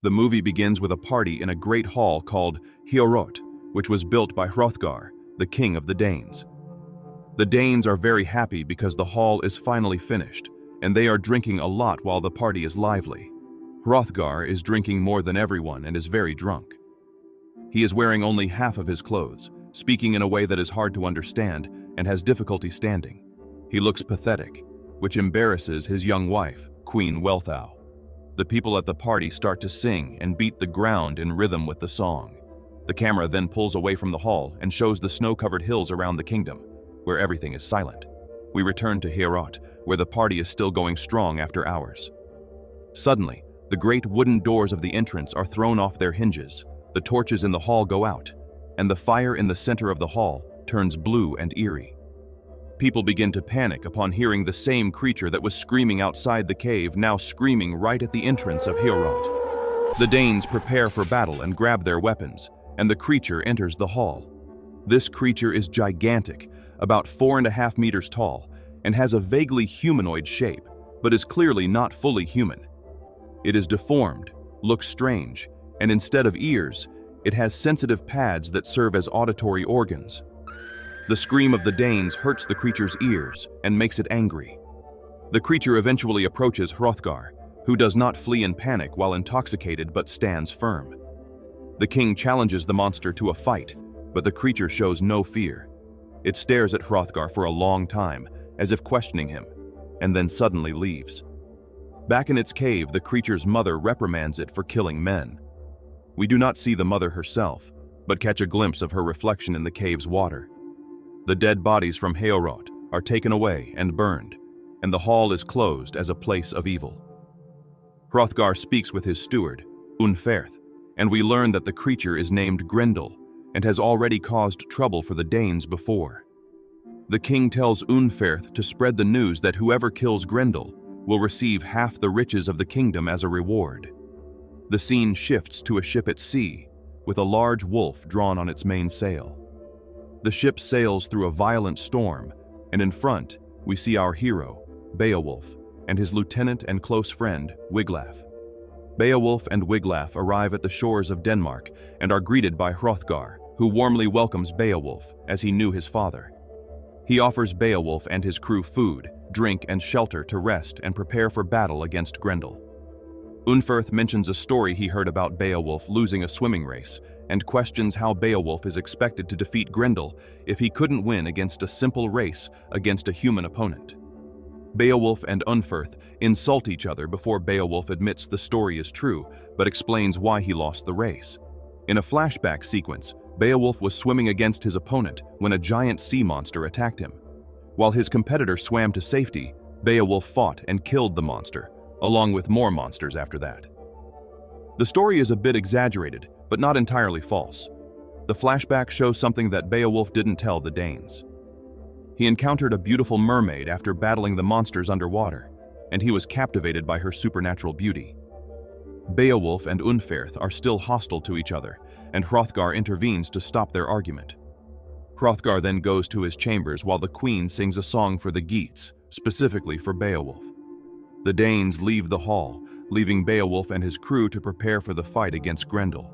The movie begins with a party in a great hall called Heorot, which was built by Hrothgar, the king of the Danes. The Danes are very happy because the hall is finally finished, and they are drinking a lot while the party is lively. Hrothgar is drinking more than everyone and is very drunk. He is wearing only half of his clothes, speaking in a way that is hard to understand, and has difficulty standing. He looks pathetic, which embarrasses his young wife, Queen Wealhtheow. The people at the party start to sing and beat the ground in rhythm with the song. The camera then pulls away from the hall and shows the snow-covered hills around the kingdom, where everything is silent. We return to Heorot, where the party is still going strong after hours. Suddenly, the great wooden doors of the entrance are thrown off their hinges, the torches in the hall go out, and the fire in the center of the hall turns blue and eerie. People begin to panic upon hearing the same creature that was screaming outside the cave now screaming right at the entrance of Heorot. The Danes prepare for battle and grab their weapons, and the creature enters the hall. This creature is gigantic, about 4.5 meters tall, and has a vaguely humanoid shape, but is clearly not fully human. It is deformed, looks strange, and instead of ears, it has sensitive pads that serve as auditory organs. The scream of the Danes hurts the creature's ears and makes it angry. The creature eventually approaches Hrothgar, who does not flee in panic while intoxicated but stands firm. The king challenges the monster to a fight, but the creature shows no fear. It stares at Hrothgar for a long time, as if questioning him, and then suddenly leaves. Back in its cave, the creature's mother reprimands it for killing men. We do not see the mother herself, but catch a glimpse of her reflection in the cave's water. The dead bodies from Heorot are taken away and burned, and the hall is closed as a place of evil. Hrothgar speaks with his steward, Unferth, and we learn that the creature is named Grendel and has already caused trouble for the Danes before. The king tells Unferth to spread the news that whoever kills Grendel will receive half the riches of the kingdom as a reward. The scene shifts to a ship at sea, with a large wolf drawn on its mainsail. The ship sails through a violent storm, and in front, we see our hero, Beowulf, and his lieutenant and close friend, Wiglaf. Beowulf and Wiglaf arrive at the shores of Denmark and are greeted by Hrothgar, who warmly welcomes Beowulf, as he knew his father. He offers Beowulf and his crew food, drink, and shelter to rest and prepare for battle against Grendel. Unferth mentions a story he heard about Beowulf losing a swimming race, and questions how Beowulf is expected to defeat Grendel if he couldn't win against a simple race against a human opponent. Beowulf and Unferth insult each other before Beowulf admits the story is true, but explains why he lost the race. In a flashback sequence, Beowulf was swimming against his opponent when a giant sea monster attacked him. While his competitor swam to safety, Beowulf fought and killed the monster, along with more monsters after that. The story is a bit exaggerated, but not entirely false. The flashback shows something that Beowulf didn't tell the Danes. He encountered a beautiful mermaid after battling the monsters underwater, and he was captivated by her supernatural beauty. Beowulf and Unferth are still hostile to each other, and Hrothgar intervenes to stop their argument. Hrothgar then goes to his chambers while the queen sings a song for the Geats, specifically for Beowulf. The Danes leave the hall, leaving Beowulf and his crew to prepare for the fight against Grendel.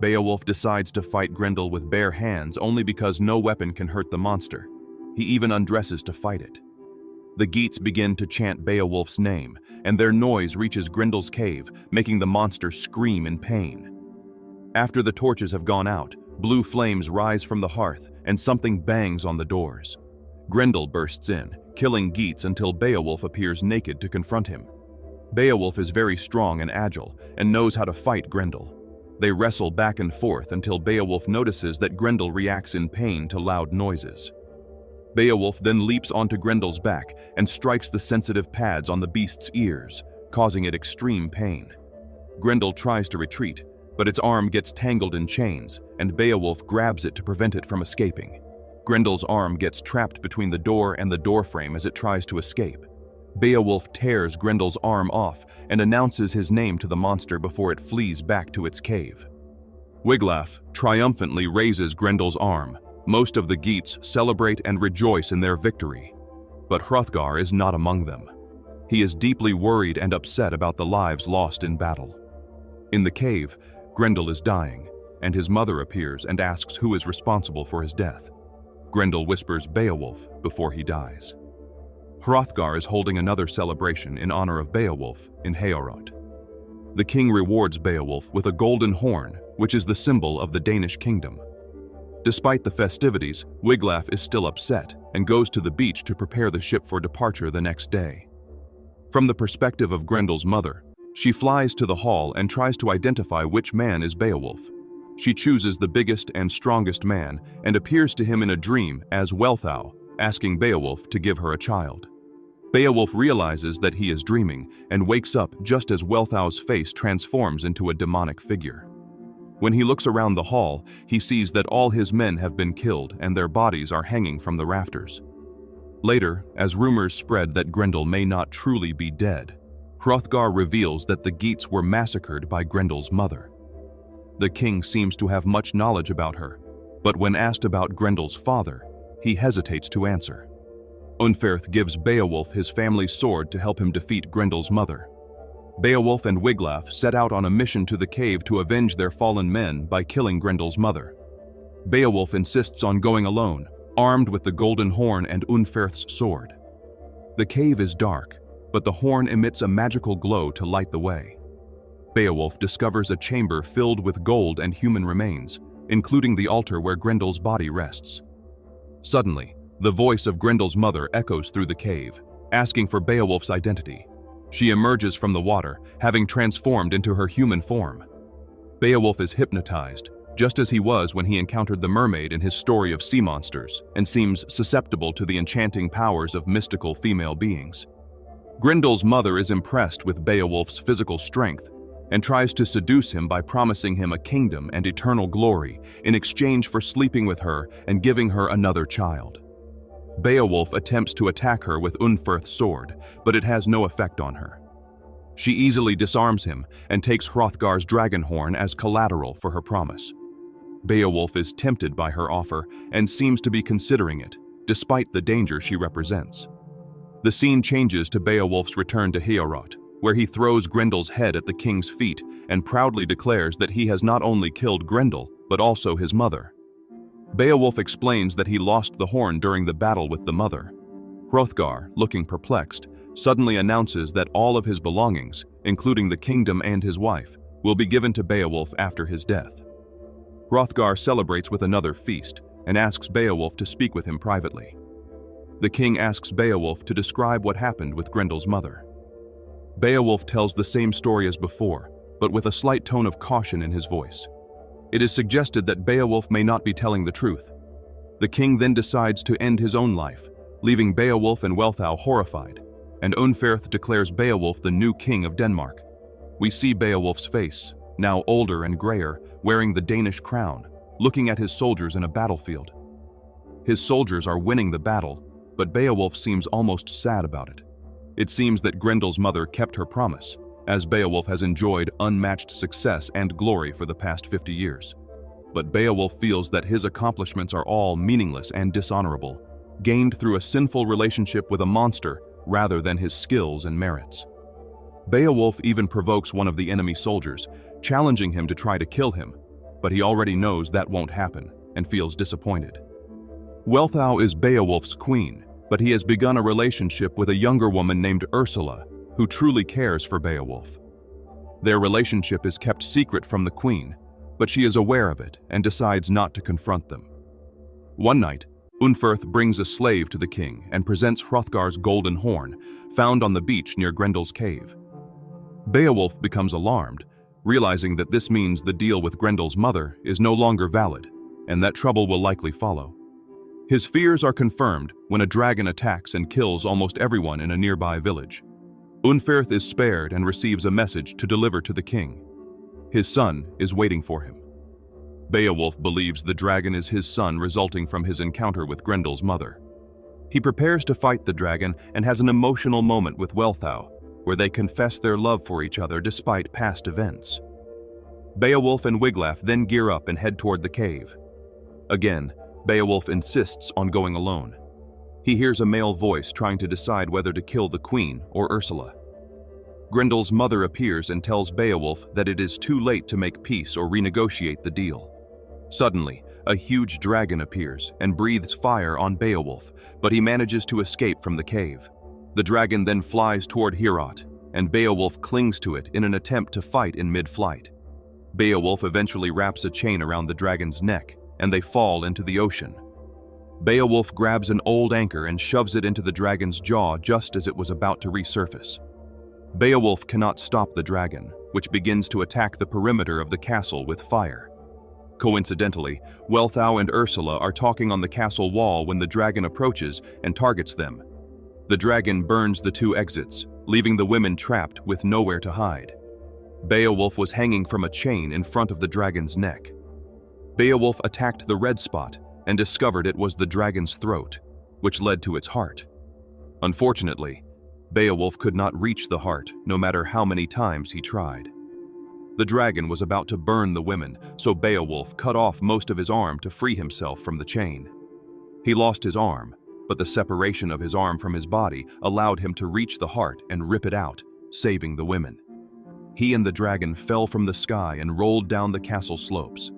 Beowulf decides to fight Grendel with bare hands only because no weapon can hurt the monster. He even undresses to fight it. The Geats begin to chant Beowulf's name, and their noise reaches Grendel's cave, making the monster scream in pain. After the torches have gone out, blue flames rise from the hearth, and something bangs on the doors. Grendel bursts in, killing Geats until Beowulf appears naked to confront him. Beowulf is very strong and agile, and knows how to fight Grendel. They wrestle back and forth until Beowulf notices that Grendel reacts in pain to loud noises. Beowulf then leaps onto Grendel's back and strikes the sensitive pads on the beast's ears, causing it extreme pain. Grendel tries to retreat, but its arm gets tangled in chains, and Beowulf grabs it to prevent it from escaping. Grendel's arm gets trapped between the door and the doorframe as it tries to escape. Beowulf tears Grendel's arm off and announces his name to the monster before it flees back to its cave. Wiglaf triumphantly raises Grendel's arm. Most of the Geats celebrate and rejoice in their victory, but Hrothgar is not among them. He is deeply worried and upset about the lives lost in battle. In the cave, Grendel is dying, and his mother appears and asks who is responsible for his death. Grendel whispers Beowulf before he dies. Hrothgar is holding another celebration in honor of Beowulf in Heorot. The king rewards Beowulf with a golden horn, which is the symbol of the Danish kingdom. Despite the festivities, Wiglaf is still upset and goes to the beach to prepare the ship for departure the next day. From the perspective of Grendel's mother, she flies to the hall and tries to identify which man is Beowulf. She chooses the biggest and strongest man and appears to him in a dream as Wealhtheow, asking Beowulf to give her a child. Beowulf realizes that he is dreaming and wakes up just as Wealhtheow's face transforms into a demonic figure. When he looks around the hall, he sees that all his men have been killed and their bodies are hanging from the rafters. Later, as rumors spread that Grendel may not truly be dead, Hrothgar reveals that the Geats were massacred by Grendel's mother. The king seems to have much knowledge about her, but when asked about Grendel's father, he hesitates to answer. Unferth gives Beowulf his family's sword to help him defeat Grendel's mother. Beowulf and Wiglaf set out on a mission to the cave to avenge their fallen men by killing Grendel's mother. Beowulf insists on going alone, armed with the golden horn and Unferth's sword. The cave is dark, but the horn emits a magical glow to light the way. Beowulf discovers a chamber filled with gold and human remains, including the altar where Grendel's body rests. Suddenly, the voice of Grendel's mother echoes through the cave, asking for Beowulf's identity. She emerges from the water, having transformed into her human form. Beowulf is hypnotized, just as he was when he encountered the mermaid in his story of sea monsters, and seems susceptible to the enchanting powers of mystical female beings. Grendel's mother is impressed with Beowulf's physical strength and tries to seduce him by promising him a kingdom and eternal glory in exchange for sleeping with her and giving her another child. Beowulf attempts to attack her with Unferth's sword, but it has no effect on her. She easily disarms him and takes Hrothgar's dragon horn as collateral for her promise. Beowulf is tempted by her offer and seems to be considering it, despite the danger she represents. The scene changes to Beowulf's return to Heorot, where he throws Grendel's head at the king's feet and proudly declares that he has not only killed Grendel, but also his mother. Beowulf explains that he lost the horn during the battle with the mother. Hrothgar, looking perplexed, suddenly announces that all of his belongings, including the kingdom and his wife, will be given to Beowulf after his death. Hrothgar celebrates with another feast and asks Beowulf to speak with him privately. The king asks Beowulf to describe what happened with Grendel's mother. Beowulf tells the same story as before, but with a slight tone of caution in his voice. It is suggested that Beowulf may not be telling the truth. The king then decides to end his own life, leaving Beowulf and Wealhtheow horrified, and Unferth declares Beowulf the new king of Denmark. We see Beowulf's face, now older and grayer, wearing the Danish crown, looking at his soldiers in a battlefield. His soldiers are winning the battle, but Beowulf seems almost sad about it. It seems that Grendel's mother kept her promise, as Beowulf has enjoyed unmatched success and glory for the past 50 years. But Beowulf feels that his accomplishments are all meaningless and dishonorable, gained through a sinful relationship with a monster rather than his skills and merits. Beowulf even provokes one of the enemy soldiers, challenging him to try to kill him, but he already knows that won't happen and feels disappointed. Wealhtheow is Beowulf's queen, but he has begun a relationship with a younger woman named Ursula, who truly cares for Beowulf. Their relationship is kept secret from the queen, but she is aware of it and decides not to confront them. One night, Unferth brings a slave to the king and presents Hrothgar's golden horn, found on the beach near Grendel's cave. Beowulf becomes alarmed, realizing that this means the deal with Grendel's mother is no longer valid, and that trouble will likely follow. His fears are confirmed when a dragon attacks and kills almost everyone in a nearby village. Unferth is spared and receives a message to deliver to the king. His son is waiting for him. Beowulf believes the dragon is his son resulting from his encounter with Grendel's mother. He prepares to fight the dragon and has an emotional moment with Wealhtheow, where they confess their love for each other despite past events. Beowulf and Wiglaf then gear up and head toward the cave. Again, Beowulf insists on going alone. He hears a male voice trying to decide whether to kill the queen or Ursula. Grendel's mother appears and tells Beowulf that it is too late to make peace or renegotiate the deal. Suddenly, a huge dragon appears and breathes fire on Beowulf, but he manages to escape from the cave. The dragon then flies toward Heorot, and Beowulf clings to it in an attempt to fight in mid-flight. Beowulf eventually wraps a chain around the dragon's neck, and they fall into the ocean. Beowulf grabs an old anchor and shoves it into the dragon's jaw just as it was about to resurface. Beowulf cannot stop the dragon, which begins to attack the perimeter of the castle with fire. Coincidentally, Wealhtheow and Ursula are talking on the castle wall when the dragon approaches and targets them. The dragon burns the two exits, leaving the women trapped with nowhere to hide. Beowulf was hanging from a chain in front of the dragon's neck. Beowulf attacked the red spot and discovered it was the dragon's throat, which led to its heart. Unfortunately, Beowulf could not reach the heart no matter how many times he tried. The dragon was about to burn the women, so Beowulf cut off most of his arm to free himself from the chain. He lost his arm, but the separation of his arm from his body allowed him to reach the heart and rip it out, saving the women. He and the dragon fell from the sky and rolled down the castle slopes.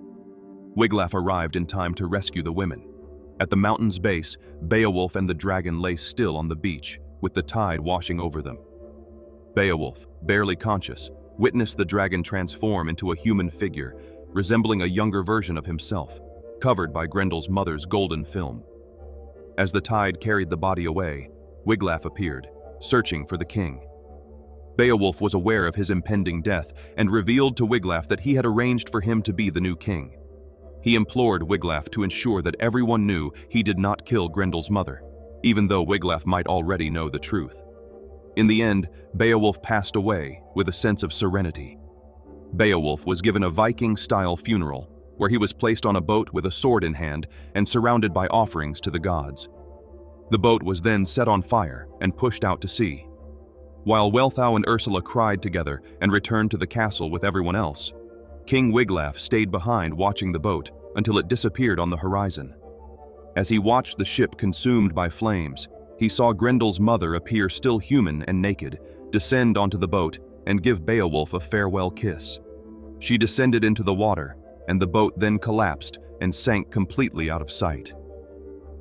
Wiglaf arrived in time to rescue the women. At the mountain's base, Beowulf and the dragon lay still on the beach, with the tide washing over them. Beowulf, barely conscious, witnessed the dragon transform into a human figure, resembling a younger version of himself, covered by Grendel's mother's golden film. As the tide carried the body away, Wiglaf appeared, searching for the king. Beowulf was aware of his impending death and revealed to Wiglaf that he had arranged for him to be the new king. He implored Wiglaf to ensure that everyone knew he did not kill Grendel's mother, even though Wiglaf might already know the truth. In the end, Beowulf passed away with a sense of serenity. Beowulf was given a Viking-style funeral, where he was placed on a boat with a sword in hand and surrounded by offerings to the gods. The boat was then set on fire and pushed out to sea. While Wealhtheow and Ursula cried together and returned to the castle with everyone else, King Wiglaf stayed behind watching the boat until it disappeared on the horizon. As he watched the ship consumed by flames, he saw Grendel's mother appear still human and naked, descend onto the boat, and give Beowulf a farewell kiss. She descended into the water, and the boat then collapsed and sank completely out of sight.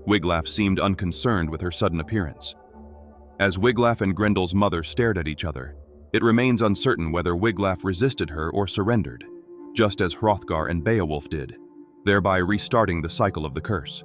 Wiglaf seemed unconcerned with her sudden appearance. As Wiglaf and Grendel's mother stared at each other, it remains uncertain whether Wiglaf resisted her or surrendered, just as Hrothgar and Beowulf did, thereby restarting the cycle of the curse.